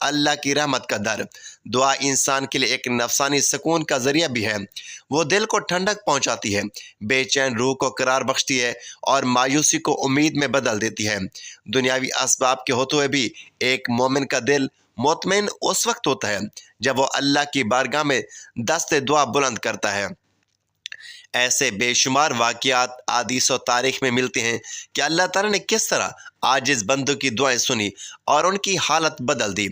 اللہ کی رحمت کا در۔ دعا انسان کے لیے ایک نفسانی سکون کا ذریعہ بھی ہے۔ وہ دل کو ٹھنڈک پہنچاتی ہے، بے چین روح کو قرار بخشتی ہے اور مایوسی کو امید میں بدل دیتی ہے۔ دنیاوی اسباب کے ہوتے ہوئے بھی ایک مومن کا دل مطمئن اس وقت ہوتا ہے جب وہ اللہ کی بارگاہ میں دست دعا بلند کرتا ہے۔ ایسے بے شمار واقعات حدیث و تاریخ میں ملتے ہیں کہ اللہ تعالیٰ نے کس طرح عاجز بندوں کی دعائیں سنی اور ان کی حالت بدل دی۔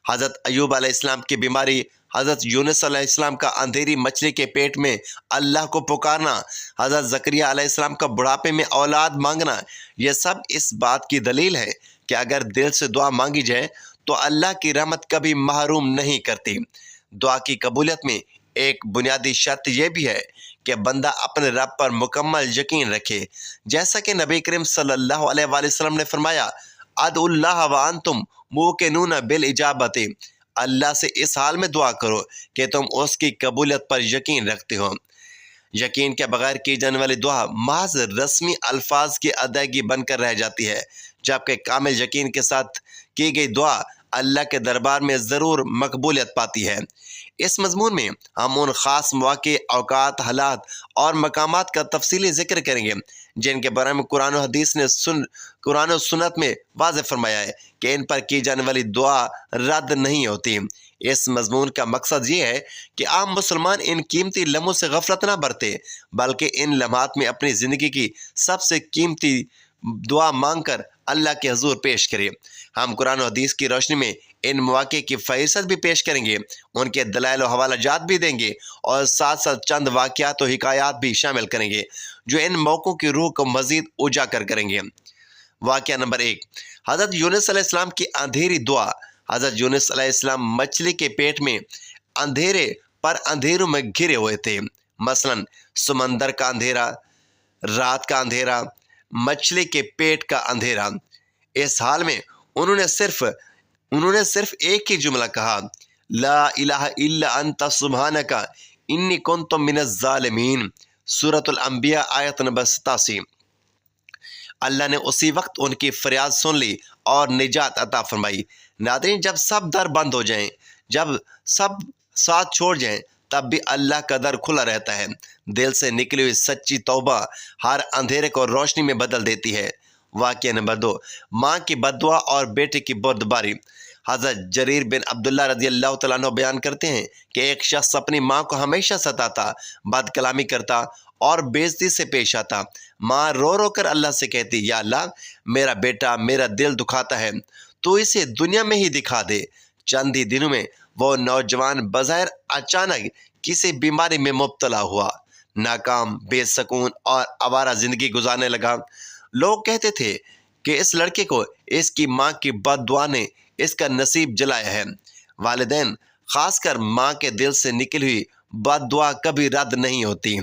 حضرت ایوب علیہ السلام کی بیماری، حضرت یونس علیہ السلام کا اندھیری مچھلی کے پیٹ میں اللہ کو پکارنا، حضرت زکریا علیہ السلام کا بڑھاپے میں اولاد مانگنا، یہ سب اس بات کی دلیل ہے کہ اگر دل سے دعا مانگی جائے تو اللہ کی رحمت کبھی محروم نہیں کرتی۔ دعا کی قبولیت میں ایک بنیادی شرط یہ بھی ہے کہ بندہ اپنے رب پر مکمل یقین رکھے، جیسا کہ نبی کریم صلی اللہ علیہ وآلہ وسلم نے فرمایا، ادعوا اللہ وانتم موقنون بالاجابۃ، اللہ سے اس حال میں دعا کرو کہ تم اس کی قبولیت پر یقین رکھتے ہو۔ یقین کے بغیر کی جانے والی دعا محض رسمی الفاظ کی ادائیگی بن کر رہ جاتی ہے، جبکہ کامل یقین کے ساتھ کی گئی دعا اللہ کے دربار میں ضرور مقبولیت پاتی ہے۔ اس مضمون میں ہم ان خاص مواقع، اوقات، حالات اور مقامات کا تفصیلی ذکر کریں گے جن کے بارے میں قرآن و حدیث نے قرآن و سنت میں واضح فرمایا ہے کہ ان پر کی جانے والی دعا رد نہیں ہوتی۔ اس مضمون کا مقصد یہ ہے کہ عام مسلمان ان قیمتی لمحوں سے غفلت نہ برتے، بلکہ ان لمحات میں اپنی زندگی کی سب سے قیمتی دعا مانگ کر اللہ کے حضور پیش کرے۔ ہم قرآن و حدیث کی روشنی میں ان مواقع کی فہرست بھی پیش کریں گے، ان کے دلائل و حوالہ جات بھی دیں گے اور ساتھ ساتھ چند واقعات و حکایات بھی شامل کریں گے جو ان موقعوں کی روح کو مزید اجاگر کریں گے۔ واقعہ نمبر 1، حضرت یونس علیہ السلام کی اندھیری دعا۔ حضرت یونس علیہ السلام مچھلی کے پیٹ میں اندھیرے پر اندھیروں میں گھرے ہوئے تھے، مثلا سمندر کا اندھیرا، رات کا اندھیرا، مچھلی کے پیٹ کا اندھیرا۔ اس حال میں انہوں نے صرف ایک ہی جملہ کہا، لا الہ الا انت سبحانک انی کنت من الظالمین، سورۃ الانبیاء آیت نمبر 87۔ اللہ نے اسی وقت ان کی فریاد سن لی اور نجات عطا فرمائی۔ ناظرین، جب سب در بند ہو جائیں، جب سب ساتھ چھوڑ جائیں، تب بھی اللہ کا در کھلا رہتا ہے۔ دل سے نکلی ہوئی سچی توبہ ہر اندھیرے کو روشنی میں بدل دیتی ہے۔ واقعہ نمبر 2، ماں کی بد دعا اور بیٹے کی بردباری۔ حضرت جریر بن عبداللہ رضی اللہ تعالیٰ عنہ بیان کرتے ہیں کہ ایک شخص اپنی ماں کو ہمیشہ ستاتا، بد کلامی کرتا اور بے عزتی سے پیش آتا۔ ماں رو رو کر اللہ سے کہتی، یا اللہ، میرا بیٹا میرا دل دکھاتا ہے، تو اسے دنیا میں ہی دکھا دے۔ چند ہی دنوں میں وہ نوجوان بظاہر اچانک کسی بیماری میں مبتلا ہوا، ناکام، بے سکون اور آوارہ زندگی گزارنے لگا۔ لوگ کہتے تھے کہ اس لڑکے کو اس کی ماں کی بد دعا نے اس کا نصیب جلایا ہے۔ والدین، خاص کر ماں کے دل سے نکلی ہوئی بد دعا کبھی رد نہیں ہوتی۔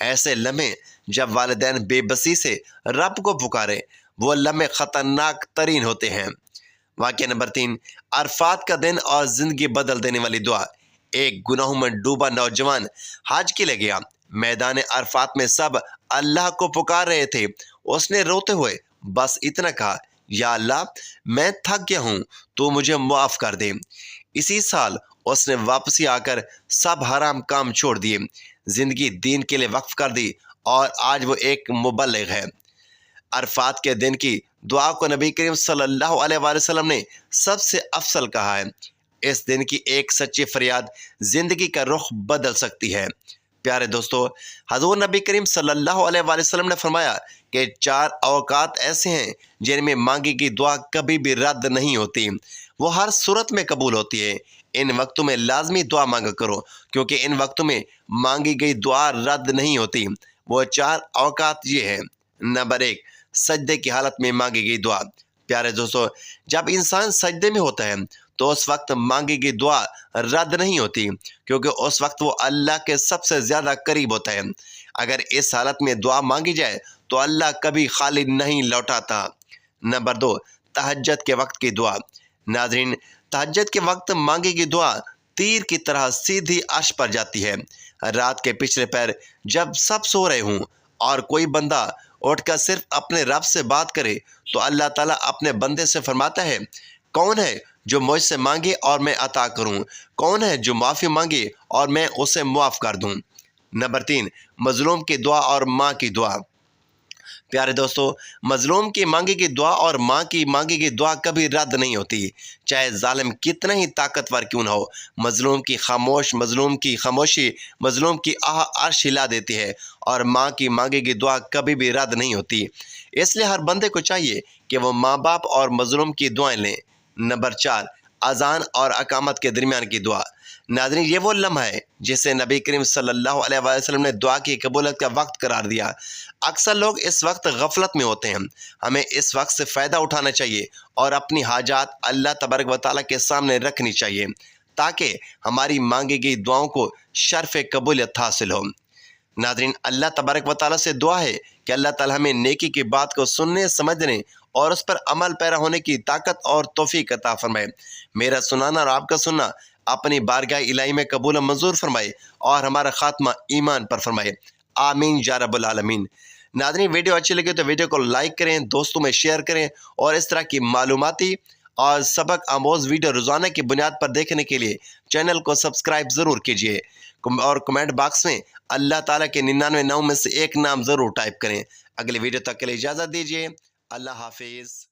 ایسے لمحے جب والدین بے بسی سے رب کو پکارے، وہ لمحے خطرناک ترین ہوتے ہیں۔ واقعہ نمبر 3، عرفات کا دن اور زندگی بدل دینے والی دعا۔ ایک گناہوں میں ڈوبا نوجوان حج کے لیے گیا۔ میدان عرفات میں سب اللہ کو پکار رہے تھے۔ اس نے روتے ہوئے بس اتنا کہا، یا اللہ، میں تھک گیا ہوں، تو مجھے معاف کر دے۔ اسی سال اس نے واپسی آ کر سب حرام کام چھوڑ دیے، زندگی دین کے لیے وقف کر دی اور آج وہ ایک مبلغ ہے۔ عرفات کے دن کی دعا کو نبی کریم صلی اللہ علیہ وآلہ وسلم نے سب سے افضل کہا ہے۔ اس دن کی ایک سچی فریاد زندگی کا رخ بدل سکتی ہے۔ پیارے دوستو، حضور نبی کریم صلی اللہ علیہ وآلہ وسلم نے فرمایا کہ 4 اوقات ایسے ہیں جن میں مانگی گئی دعا کبھی بھی رد نہیں ہوتی، وہ ہر صورت میں قبول ہوتی ہے۔ ان وقتوں میں لازمی دعا مانگا کرو، کیونکہ ان وقتوں میں مانگی گئی دعا رد نہیں ہوتی۔ وہ 4 اوقات یہ ہیں۔ نمبر 1، سجدے کی حالت میں مانگی گئی دعا۔ پیارے دوستو، جب انسان سجدے میں ہوتا ہے تو اس وقت مانگی گئی دعا رد نہیں ہوتی، کیونکہ اس وقت وہ اللہ کے سب سے زیادہ قریب ہوتا ہے۔ اگر اس حالت میں دعا مانگی جائے تو اللہ کبھی خالی نہیں لوٹاتا۔ نمبر 2، تہجد کے وقت کی دعا۔ ناظرین، تہجد کے وقت مانگی گئی دعا تیر کی طرح سیدھی عرش پر جاتی ہے۔ رات کے پچھلے پہر جب سب سو رہے ہوں اور کوئی بندہ اٹھ کر صرف اپنے رب سے بات کرے تو اللہ تعالیٰ اپنے بندے سے فرماتا ہے، کون ہے جو مجھ سے مانگے اور میں عطا کروں؟ کون ہے جو معافی مانگے اور میں اسے معاف کر دوں؟ نمبر 3، مظلوم کی دعا اور ماں کی دعا۔ پیارے دوستو، مظلوم کی مانگی کی دعا اور ماں کی مانگی کی دعا کبھی رد نہیں ہوتی، چاہے ظالم کتنا ہی طاقتور کیوں نہ ہو۔ مظلوم کی خاموشی مظلوم کی آہ عرش ہلا دیتی ہے، اور ماں کی مانگی کی دعا کبھی بھی رد نہیں ہوتی۔ اس لیے ہر بندے کو چاہیے کہ وہ ماں باپ اور مظلوم کی دعائیں لیں۔ نمبر 4، اذان اور اقامت کے درمیان کی دعا۔ ناظرین، یہ وہ لمحہ ہے جسے نبی کریم صلی اللہ علیہ وسلم نے دعا کی قبولیت کا وقت قرار دیا۔ اکثر لوگ اس وقت غفلت میں ہوتے ہیں۔ ہمیں اس وقت سے فائدہ اٹھانا چاہیے اور اپنی حاجات اللہ تبارک و تعالیٰ کے سامنے رکھنی چاہیے، تاکہ ہماری مانگی گئی دعاؤں کو شرف قبولیت حاصل ہو۔ ناظرین، اللہ تبارک و تعالیٰ سے دعا ہے کہ اللہ تعالیٰ ہمیں نیکی کی بات کو سننے، سمجھنے اور اس پر عمل پیرا ہونے کی طاقت اور توفیق عطا فرمائے۔ میرا سنانا اور آپ کا سننا اپنی بارگاہ الہی میں قبول و منظور فرمائے، اور ہمارا خاتمہ ایمان پر فرمائے، آمین یا رب العالمین۔ ناظرین، ویڈیو اچھی لگے تو ویڈیو کو لائک کریں، دوستوں میں شیئر کریں، اور اس طرح کی معلوماتی اور سبق آموز ویڈیو روزانہ کی بنیاد پر دیکھنے کے لیے چینل کو سبسکرائب ضرور کیجیے، اور کمنٹ باکس میں اللہ تعالیٰ کے 99 نام میں سے ایک نام ضرور ٹائپ کریں۔ اگلی ویڈیو تک کے لیے اجازت دیجیے۔ اللہ حافظ۔